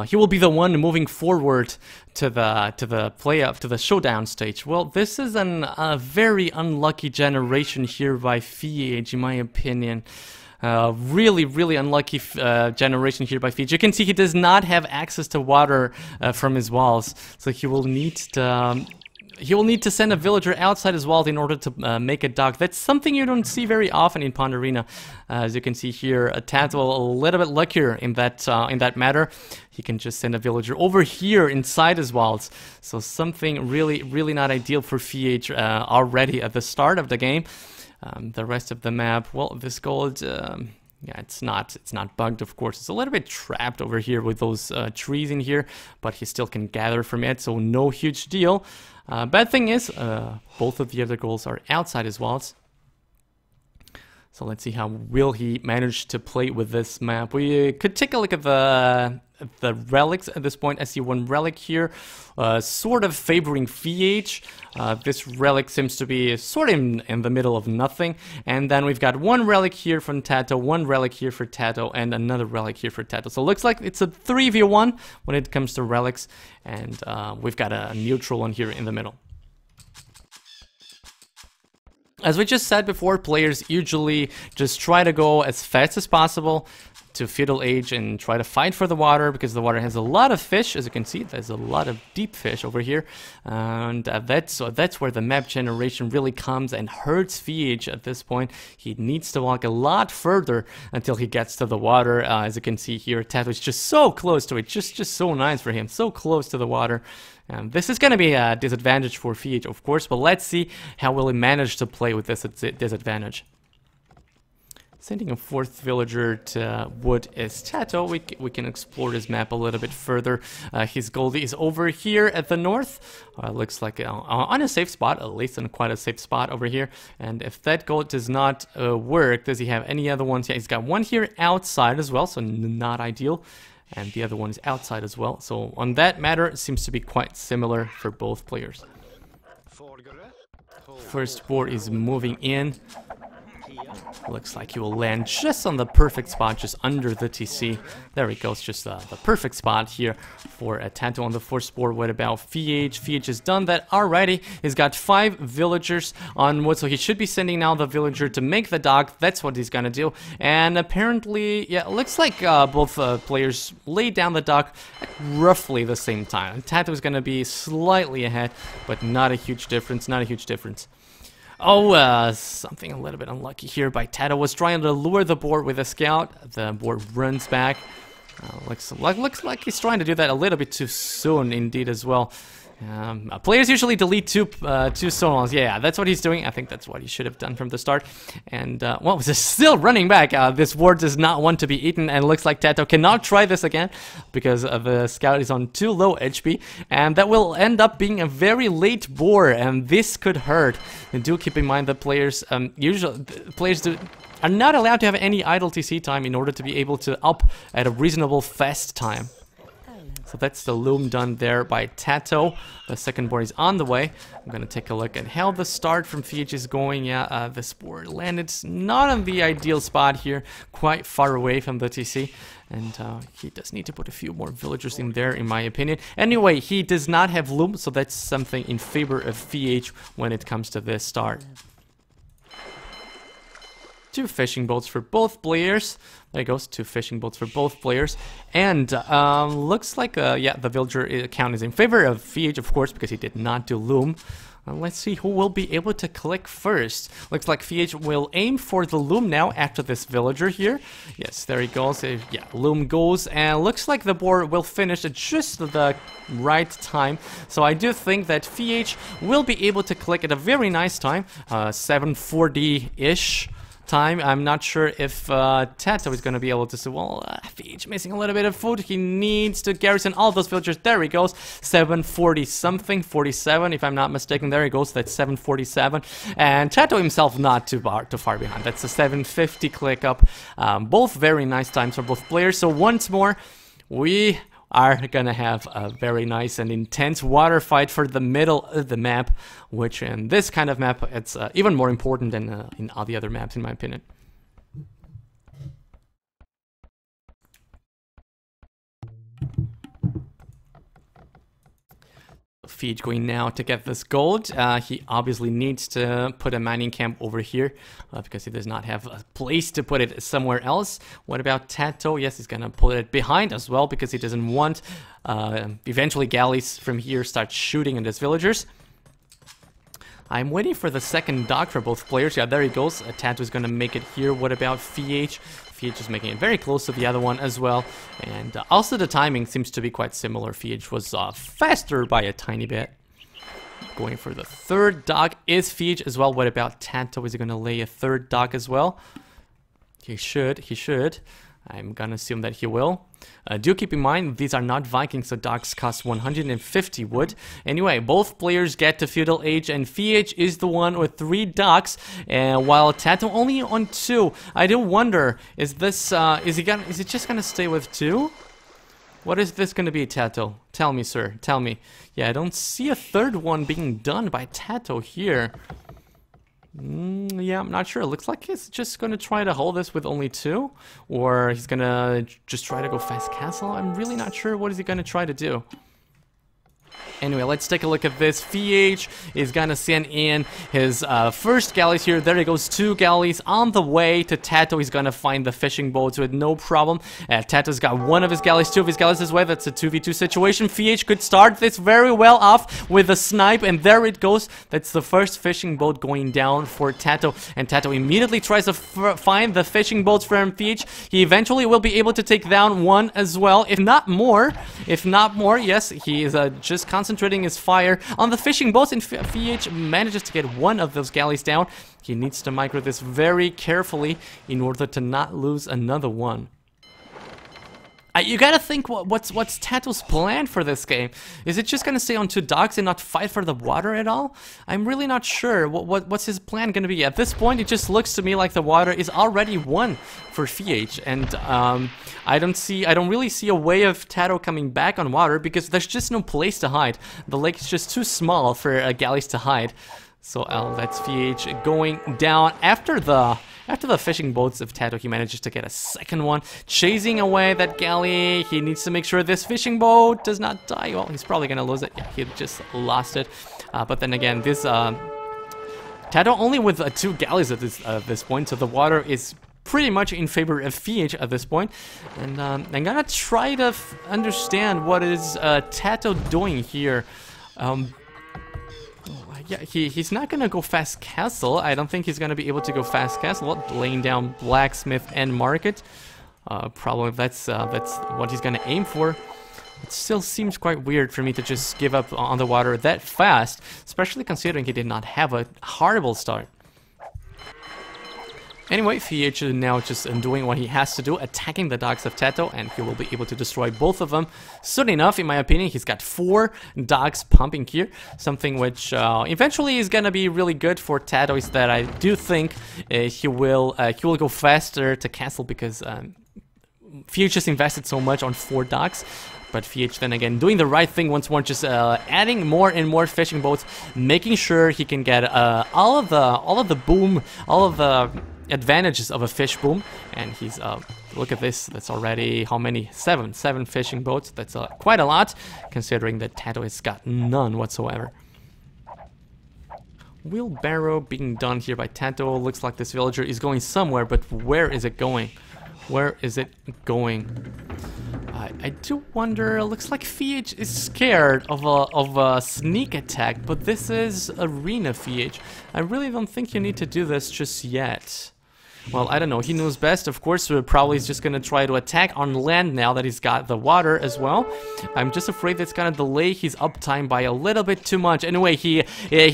he will be the one moving forward to the playoff, to the showdown stage. Well, this is a very unlucky generation here by FeAge, in my opinion. Really unlucky generation here by FeAge. You can see he does not have access to water from his walls, so he will need to send a villager outside his walls in order to make a dock. That's something you don't see very often in Pond Arena. As you can see here, TaToH a little bit luckier in that matter. He can just send a villager over here inside his walls. So something really not ideal for FeAge already at the start of the game. The rest of the map, well, this gold, yeah, it's not bugged, of course. It's a little bit trapped over here with those trees in here, but he still can gather from it, so no huge deal. Bad thing is, both of the other goals are outside his walls. So let's see how will he manage to play with this map. We could take a look at the relics at this point. I see one relic here, sort of favoring FeAge. This relic seems to be sort of in the middle of nothing. And then we've got one relic here from TaToH, one relic here for TaToH, and another relic here for TaToH. So it looks like it's a 3v1 when it comes to relics. And we've got a neutral one here in the middle. As we just said before, players usually just try to go as fast as possible to FeAge and try to fight for the water, because the water has a lot of fish. As you can see, there's a lot of deep fish over here, and that's where the map generation really comes and hurts FeAge at this point. He needs to walk a lot further until he gets to the water. As you can see here, TaToH is just so close to it, just so nice for him, so close to the water. This is going to be a disadvantage for FeAge, of course, but let's see how will he manage to play with this disadvantage. Sending a fourth villager to wood is TaToH. We can explore this map a little bit further. His goldie is over here at the north. Looks like on a safe spot, at least on quite a safe spot over here. And if that gold does not work, does he have any other ones? Yeah, he's got one here outside as well, so not ideal. And the other one is outside as well. So on that matter, it seems to be quite similar for both players. First board is moving in. Looks like he will land just on the perfect spot, just under the TC. There he goes, just the perfect spot here for a TaToH on the first board. What about FeAge? FeAge has done that already. He's got 5 villagers on wood, so he should be sending now the villager to make the dock. That's what he's gonna do. And apparently, yeah, it looks like both players laid down the dock at roughly the same time. TaToH is gonna be slightly ahead, but not a huge difference, Oh, something a little bit unlucky here by TaToH. Was trying to lure the board with a scout. The board runs back. Looks like he's trying to do that a little bit too soon, indeed, as well. Players usually delete two sonals. Yeah, that's what he's doing. I think that's what he should have done from the start. And, well, this is still running back. This ward does not want to be eaten, and looks like TaToH cannot try this again because the scout is on too low HP, and that will end up being a very late board, and this could hurt. And do keep in mind that players, are not allowed to have any idle TC time in order to be able to up at a reasonable fast time. So that's the loom done there by TaToH. The second board is on the way. I'm going to take a look at how the start from FeAge is going. Yeah, this board landed not on the ideal spot here, quite far away from the TC. And he does need to put a few more villagers in there, in my opinion. Anyway, he does not have loom, so that's something in favor of FeAge when it comes to this start. 2 fishing boats for both players. There he goes, 2 fishing boats for both players. And looks like, yeah, the villager count is in favor of FeAge, of course, because he did not do loom. Let's see who will be able to click first. Looks like FeAge will aim for the loom now after this villager here. Yes, there he goes. Yeah, loom goes, and looks like the board will finish at just the right time. So I do think that FeAge will be able to click at a very nice time, 740-ish. time. I'm not sure if TaToH is going to be able to say, well, FeAge missing a little bit of food. He needs to garrison all those villagers. There he goes. 740 something, 47 if I'm not mistaken. There he goes. That's 747. And TaToH himself not too far behind. That's a 750 click up. Both very nice times for both players. So once more, we are gonna have a very nice and intense water fight for the middle of the map, which in this kind of map, it's even more important than in all the other maps, in my opinion. FeAge going now to get this gold. He obviously needs to put a mining camp over here because he does not have a place to put it somewhere else. What about TaToH? Yes, he's gonna put it behind as well because he doesn't want eventually galleys from here start shooting at his villagers. I'm waiting for the second dock for both players. Yeah, there he goes. TaToH is gonna make it here. What about FeAge? FeAge is making it very close to the other one as well. And also the timing seems to be quite similar. FeAge was faster by a tiny bit. Going for the third dock is FeAge as well. What about TaToH? Is he gonna lay a third dock as well? He should. I'm gonna assume that he will. Do keep in mind, these are not Vikings, so docks cost 150 wood. Anyway, both players get to feudal age, and FeAge is the one with 3 docks, and while TaToH only on 2. I do wonder, is this is it just gonna stay with 2? What is this gonna be, TaToH? Tell me, sir. Tell me. Yeah, I don't see a third one being done by TaToH here. Yeah, I'm not sure. It looks like he's just gonna try to hold this with only 2, or he's gonna just try to go fast castle. I'm really not sure what is he gonna try to do. Anyway, let's take a look at this. FeAge is gonna send in his first galleys here. There he goes, 2 galleys on the way to TaToH. He's gonna find the fishing boats with no problem. TaToH's got 1 of his galleys, 2 of his galleys this way. That's a 2v2 situation. FeAge could start this very well off with a snipe, and there it goes. That's the first fishing boat going down for TaToH, and TaToH immediately tries to find the fishing boats from FeAge. He eventually will be able to take down 1 as well, if not more. Yes, he is just concentrating his fire on the fishing boats, and FeAge manages to get 1 of those galleys down. He needs to micro this very carefully in order to not lose another one. You gotta think, what's TaToH's plan for this game? Is it just gonna stay on 2 docks and not fight for the water at all? I'm really not sure. What's his plan gonna be? At this point, it just looks to me like the water is already won for FeAge, and I don't really see a way of TaToH coming back on water because there's just no place to hide. The lake is just too small for galleys to hide. So that's FeAge going down after the fishing boats of TaToH. He manages to get a second one, chasing away that galley. He needs to make sure this fishing boat does not die. Well, he's probably gonna lose it. Yeah, he just lost it. But then again, this TaToH only with 2 galleys at this point, so the water is pretty much in favor of FeAge at this point. And I'm gonna try to understand what is TaToH doing here. Yeah, he's not gonna go fast castle. I don't think he's gonna be able to go fast castle. Laying down blacksmith and market. Probably that's what he's gonna aim for. It still seems quite weird for me to just give up on the water that fast, especially considering he did not have a horrible start. Anyway, FeAge is now just doing what he has to do, attacking the docks of TaToH, and he will be able to destroy both of them soon enough. In my opinion, he's got 4 docks pumping here, something which eventually is gonna be really good for TaToH. Is that I do think he will go faster to castle because FeAge just invested so much on 4 docks. But FeAge then again doing the right thing once more, just adding more and more fishing boats, making sure he can get all of the advantages of a fish boom. And he's look at this, that's already how many? 7 fishing boats. That's quite a lot considering that TaToH has got none whatsoever. Wheelbarrow being done here by TaToH. Looks like this villager is going somewhere, but where is it going? Where is it going? I do wonder. Looks like FeAge is scared of a sneak attack, but this is arena FeAge. I really don't think you need to do this just yet. Well, I don't know. He knows best. Of course, probably he's just gonna try to attack on land now that he's got the water as well. I'm just afraid that's gonna delay his uptime by a little bit too much. Anyway, he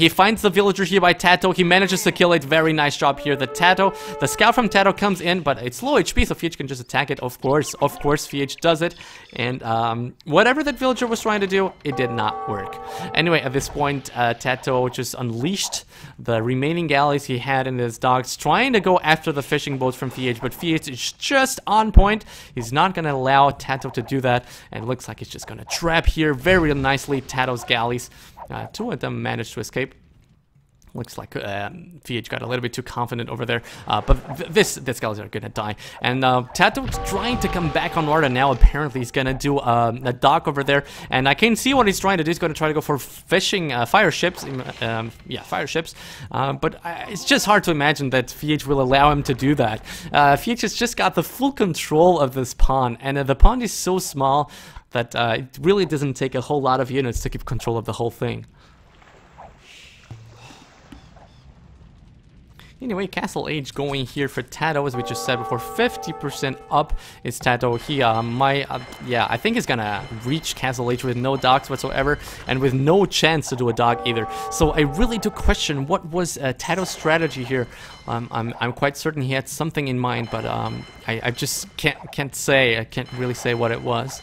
finds the villager here by TaToH. He manages to kill it. Very nice job here. The scout from TaToH comes in, but it's low HP, so FeAge can just attack it. Of course, FeAge does it. And whatever that villager was trying to do, it did not work. Anyway, at this point, TaToH just unleashed the remaining galleys he had in his docks, trying to go after the fishing boats from FeAge, but FeAge is just on point. He's not gonna allow TaToH to do that, and it looks like he's just gonna trap here very nicely TaToH's galleys. 2 of them managed to escape. Looks like FeAge got a little bit too confident over there, but this guys are gonna die. And TaToH's trying to come back on water now. Apparently he's gonna do a dock over there, and I can see what he's trying to do. He's gonna try to go for fishing fire ships. Yeah, fire ships. But it's just hard to imagine that FeAge will allow him to do that. FeAge has just got the full control of this pond, and the pond is so small that it really doesn't take a whole lot of units to keep control of the whole thing. Anyway, Castle Age going here for TaToH, as we just said before, 50% up is TaToH. He, yeah, I think he's gonna reach Castle Age with no docks whatsoever, and with no chance to do a dock either. So I really do question what was TaToH's strategy here. I'm quite certain he had something in mind, but I just can't say. I can't really say what it was.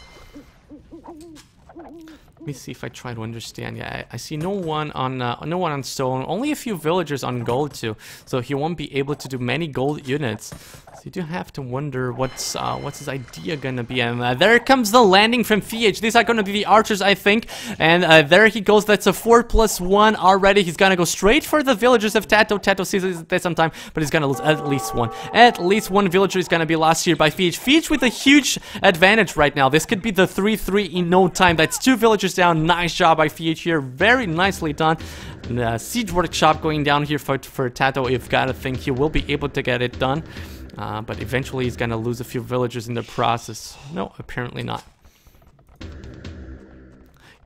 Let me see if I try to understand. Yeah, I see no one on stone. Only a few villagers on gold too. So he won't be able to do many gold units. So you do have to wonder what's his idea gonna be. And there comes the landing from FeAge. These are gonna be the archers, I think. And there he goes. That's a 4+1 already. He's gonna go straight for the villagers of TaToH. TaToH sees it sometime, but he's gonna lose at least one. At least one villager is gonna be lost here by FeAge. FeAge with a huge advantage right now. This could be the 3-3 in no time. That's 2 villagers down. Nice job by FeAge here. Very nicely done. And, siege workshop going down here for TaToH. You've got to think he will be able to get it done. But eventually he's going to lose a few villagers in the process. No, apparently not.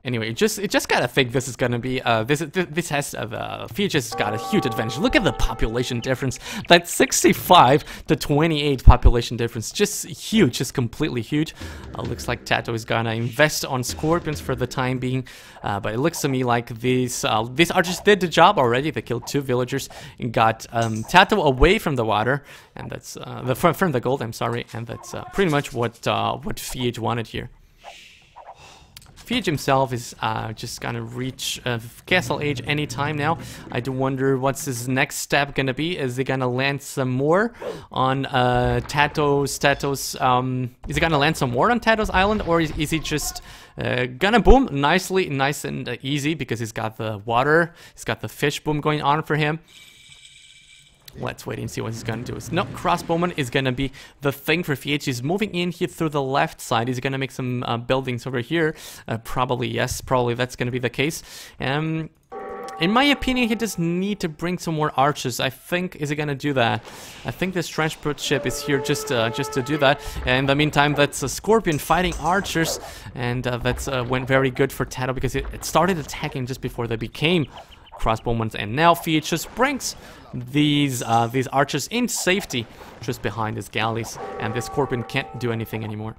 Anyway, you just gotta think this is gonna be this has FeAge has got a huge advantage. Look at the population difference. That's 65 to 28 population difference. Just huge, just completely huge. Looks like TaToH is gonna invest on scorpions for the time being, but it looks to me like these archers did the job already. They killed 2 villagers and got TaToH away from the water, and that's from the gold. I'm sorry, and that's pretty much what FeAge wanted here. FeAge himself is just gonna reach Castle Age anytime now. I do wonder what's his next step gonna be. Is he gonna land some more on TaToH's is he gonna land some more on TaToH's island, or is he just gonna boom nice and easy, because he's got the water, he's got the fish boom going on for him. Let's wait and see what he's gonna do. No, crossbowman is gonna be the thing for FeAge. He's moving in here through the left side. He's gonna make some buildings over here. Probably, yes, probably that's gonna be the case. In my opinion, he does need to bring some more archers. I think, is he gonna do that? I think this transport ship is here just to do that. And in the meantime, that's a scorpion fighting archers, and that's went very good for TaToH, because it started attacking just before they became crossbowmen, and now FeAge just brings these archers in safety just behind his galleys, and this scorpion can't do anything anymore.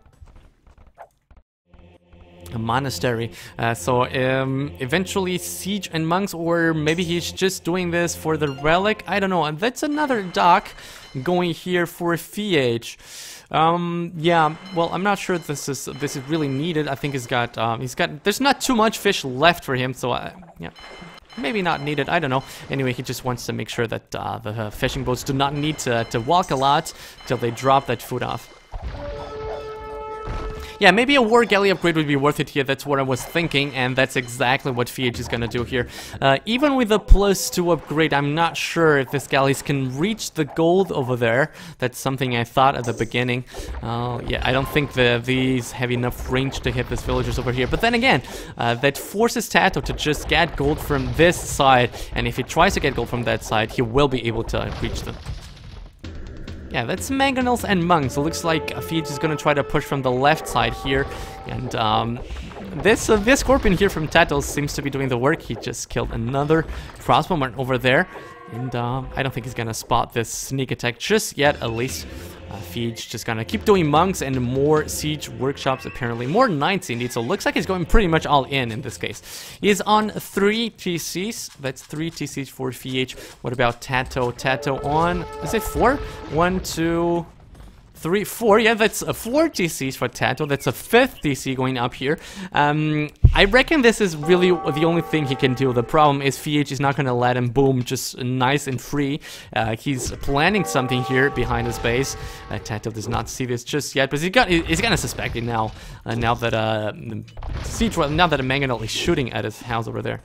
A monastery, so eventually siege and monks, or maybe he's just doing this for the relic. I don't know. And that's another dock going here for FeAge. Yeah, well, I'm not sure this is really needed. I think he's got there's not too much fish left for him, so yeah, maybe not needed, I don't know. Anyway, he just wants to make sure that the fishing boats do not need to walk a lot till they drop that food off. Yeah, maybe a war galley upgrade would be worth it here. That's what I was thinking, and that's exactly what FeAge is gonna do here. Even with the +2 upgrade, I'm not sure if this galleys can reach the gold over there. That's something I thought at the beginning. Yeah, I don't think these have enough range to hit these villagers over here. But then again, that forces TaToH to just get gold from this side, and if he tries to get gold from that side, he will be able to reach them. Yeah, that's mangonels and monks. It looks like FeAge is gonna try to push from the left side here, and this scorpion here from TaToH seems to be doing the work. He just killed another crossbowman over there, and I don't think he's gonna spot this sneak attack just yet, at least. FeAge just gonna keep doing monks and more siege workshops, apparently. More knights indeed, so it looks like he's going pretty much all in this case. He's on 3 TCs. That's 3 TCs for FeAge. What about TaToH? TaToH on, is it 4? 1, 2... 3, 4, yeah, that's 4 TCs for TaToH. That's a 5th TC going up here. I reckon this is really the only thing he can do. The problem is FeAge is not going to let him boom just nice and free. He's planning something here behind his base. TaToH does not see this just yet, but he's gonna suspect it now. Now that a mangonel is shooting at his house over there.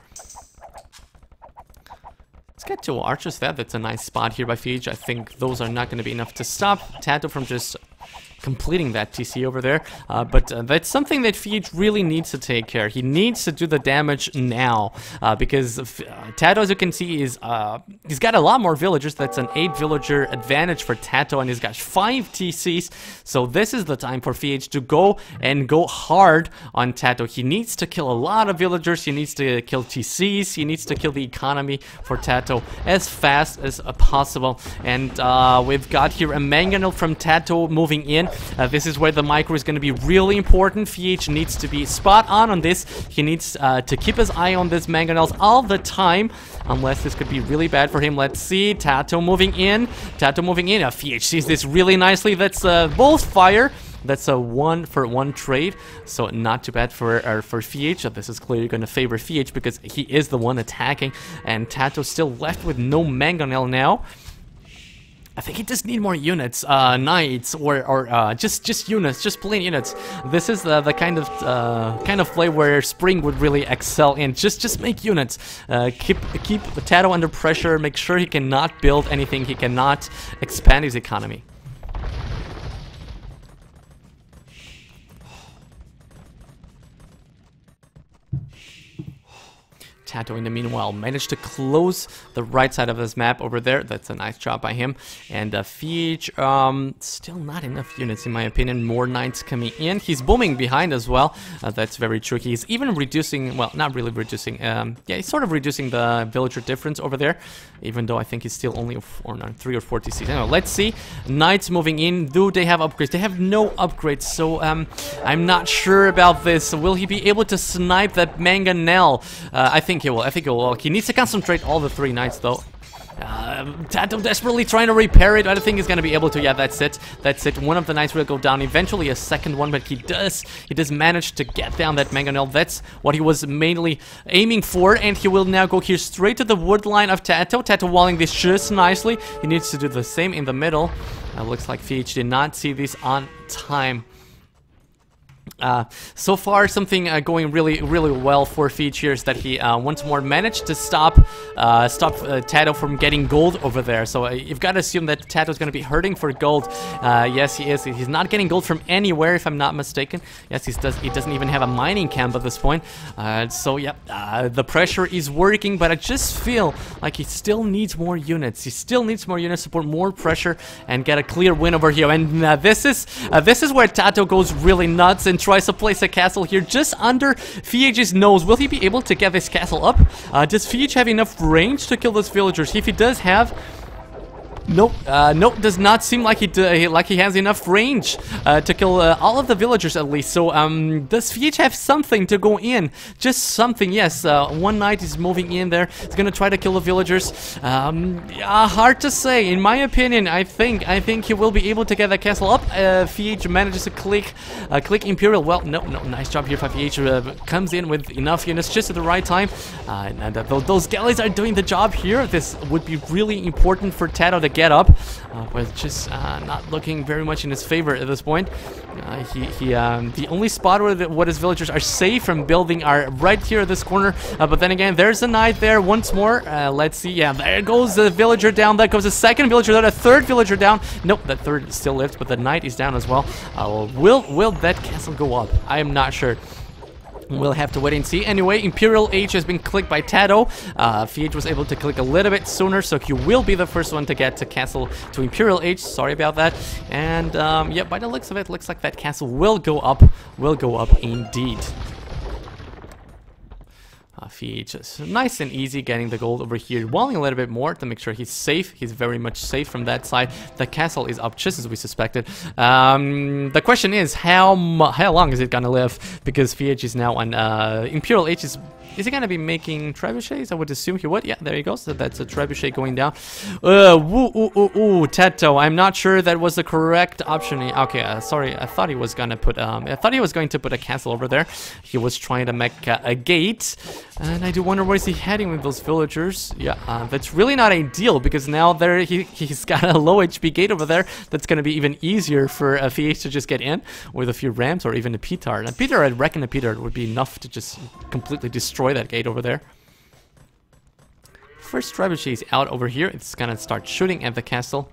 It's get 2 archers there. That's a nice spot here by FeAge. I think those are not going to be enough to stop TaToH from just completing that TC over there, but that's something that FeAge really needs to take care. He needs to do the damage now, because TaToH, as you can see, is he's got a lot more villagers. That's an 8 villager advantage for TaToH, and he's got 5 TCs, so this is the time for FeAge to go hard on TaToH. He needs to kill a lot of villagers, he needs to kill TCs, he needs to kill the economy for TaToH as fast as possible, and we've got here a mangonel from TaToH moving in. This is where the micro is going to be really important. FeAge needs to be spot on this. He needs to keep his eye on this mangonels all the time, unless this could be really bad for him. Let's see, TaToH moving in. TaToH moving in. FeAge sees this really nicely. That's both fire. That's a 1-for-1 trade, so not too bad for FeAge. This is clearly going to favor FeAge because he is the one attacking, and TaToH still left with no mangonel now. I think he just need more units, knights, or just units, just plain units. This is the kind of play where Spring would really excel in. Just make units. Keep TaToH under pressure. Make sure he cannot build anything. He cannot expand his economy. TaToH, in the meanwhile, managed to close the right side of his map over there. That's a nice job by him. And FeAge, still not enough units, in my opinion. More knights coming in. He's booming behind as well. That's very tricky. He's even reducing, well, not really reducing. Yeah, he's sort of reducing the villager difference over there, even though I think he's still only 3 or 4 TCs. Anyway, let's see. Knights moving in. Do they have upgrades? They have no upgrades, so I'm not sure about this. Will he be able to snipe that mangonel? I think he will. I think he will. He needs to concentrate all the 3 knights, though. TaToH desperately trying to repair it. I don't think he's gonna be able to. Yeah, that's it. That's it. One of the knights will go down. Eventually a second one, but he does manage to get down that mangonel. That's what he was mainly aiming for, and he will now go here straight to the wood line of TaToH. TaToH walling this just nicely. He needs to do the same in the middle. Looks like FeAge did not see this on time. So far, something going really well for FeAge here is that he once more managed to stop TaToH from getting gold over there. So you've got to assume that TaToH is going to be hurting for gold. Yes, he is. He's not getting gold from anywhere, if I'm not mistaken. Yes, he doesn't even have a mining camp at this point. So yeah, the pressure is working, but I just feel like he still needs more units. He still needs more units to put more pressure and get a clear win over here. And this is where TaToH goes really nuts and tries to place a castle here just under FeAge's nose. Will he be able to get this castle up? Does FeAge have enough range to kill those villagers? If he does have... Nope, nope, does not seem like he has enough range to kill all of the villagers at least. So, does FeAge have something to go in? Just something, yes. One knight is moving in there. He's gonna try to kill the villagers. Hard to say. In my opinion, I think he will be able to get that castle up. FeAge manages to click Imperial. Well, no, nice job here by FeAge. Comes in with enough units just at the right time. And those galleys are doing the job here. This would be really important for TaToH to get up, but just not looking very much in his favor at this point. The only spot where what his villagers are safe from building are right here at this corner, but then again, there's a knight there once more. Let's see. Yeah, there goes the villager down. That goes the second villager down, a third villager down. Nope, that third still lives, but the knight is down as well. Will that castle go up? I am not sure. We'll have to wait and see. Anyway, Imperial Age has been clicked by TaToH. FeAge was able to click a little bit sooner, so he will be the first one to get to castle to Imperial Age. Sorry about that. And yeah, by the looks of it, looks like that castle will go up. Will go up indeed. FeAge is nice and easy getting the gold over here, walling a little bit more to make sure he's safe. He's very much safe from that side. The castle is up just as we suspected. The question is, how long is it gonna live? Because FeAge is now on Imperial Age. Is he gonna be making trebuchets? I would assume he would. Yeah, there he goes. So that's a trebuchet going down. TaToH. I'm not sure that was the correct option. Okay, sorry. I thought he was gonna put. I thought he was going to put a castle over there. He was trying to make a gate, and I do wonder where is he heading with those villagers. Yeah, that's really not ideal because now he's got a low HP gate over there. That's gonna be even easier for FeAge to just get in with a few rams or even a petard. And petard, I reckon a petard would be enough to just completely destroy that gate over there. first trebuchet is out over here. It's gonna start shooting at the castle.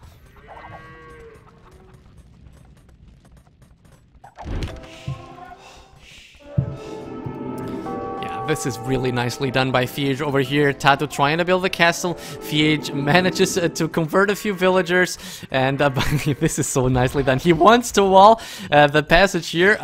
This is really nicely done by FeAge over here. TaToH trying to build the castle. FeAge manages to convert a few villagers, and this is so nicely done. He wants to wall the passage here,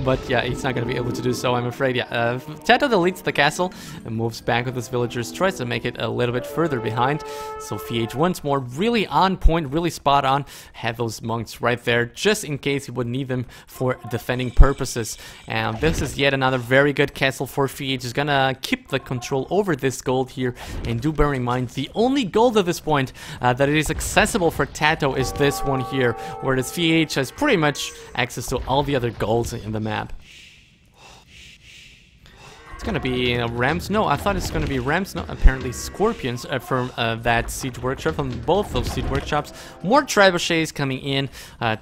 but yeah, he's not going to be able to do so, I'm afraid. Yeah, TaToH deletes the castle and moves back with his villagers, tries to make it a little bit further behind. So FeAge once more, really on point, really spot on. Had those monks right there, just in case he would need them for defending purposes. And this is yet another very good castle for FeAge. He's gonna keep the control over this gold here, and do bear in mind the only gold at this point that it is accessible for TaToH is this one here, whereas FeAge has pretty much access to all the other golds in the map. It's gonna be rams. No, I thought it's gonna be rams. No, apparently scorpions from that siege workshop, from both those siege workshops. More trebuchets coming in,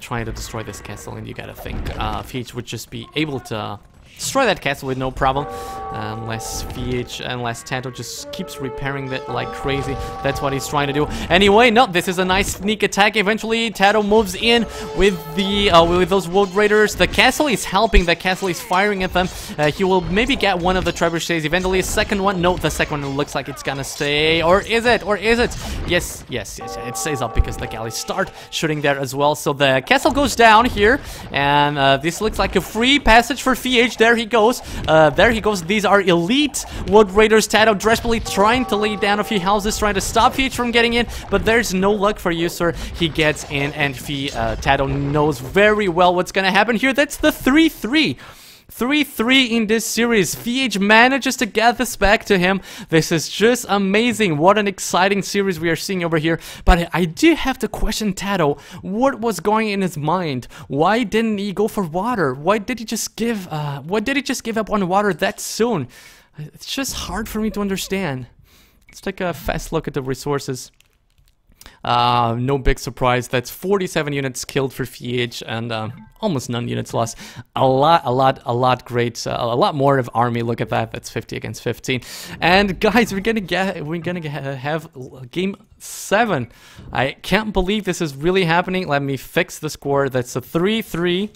trying to destroy this castle, and you gotta think FeAge would just be able to destroy that castle with no problem, unless TaToH just keeps repairing that like crazy. That's what he's trying to do. Anyway, no, this is a nice sneak attack. Eventually, TaToH moves in with the with those wood raiders. The castle is helping. The castle is firing at them. He will maybe get one of the trebuchets. Eventually, a second one. No, the second one looks like it's gonna stay. Or is it? Or is it? Yes. It stays up because the galleys start shooting there as well. So the castle goes down here, and this looks like a free passage for FeAge. There he goes. These are elite wood raiders. TaToH desperately trying to lay down a few houses, trying to stop FeAge from getting in, but there's no luck for you, sir. He gets in, and TaToH knows very well what's gonna happen here. That's the 3-3. 3-3 in this series. FeAge manages to get this back to him. This is just amazing. What an exciting series we are seeing over here. But I do have to question TaToH. What was going in his mind? Why didn't he go for water? Why did he just give up on water that soon? It's just hard for me to understand. Let's take a fast look at the resources. No big surprise. That's 47 units killed for FeAge, and almost none units lost. A lot great. A lot more of army. Look at that. That's 50 against 15. And guys, we're gonna have game 7. I can't believe this is really happening. Let me fix the score. That's a 3-3.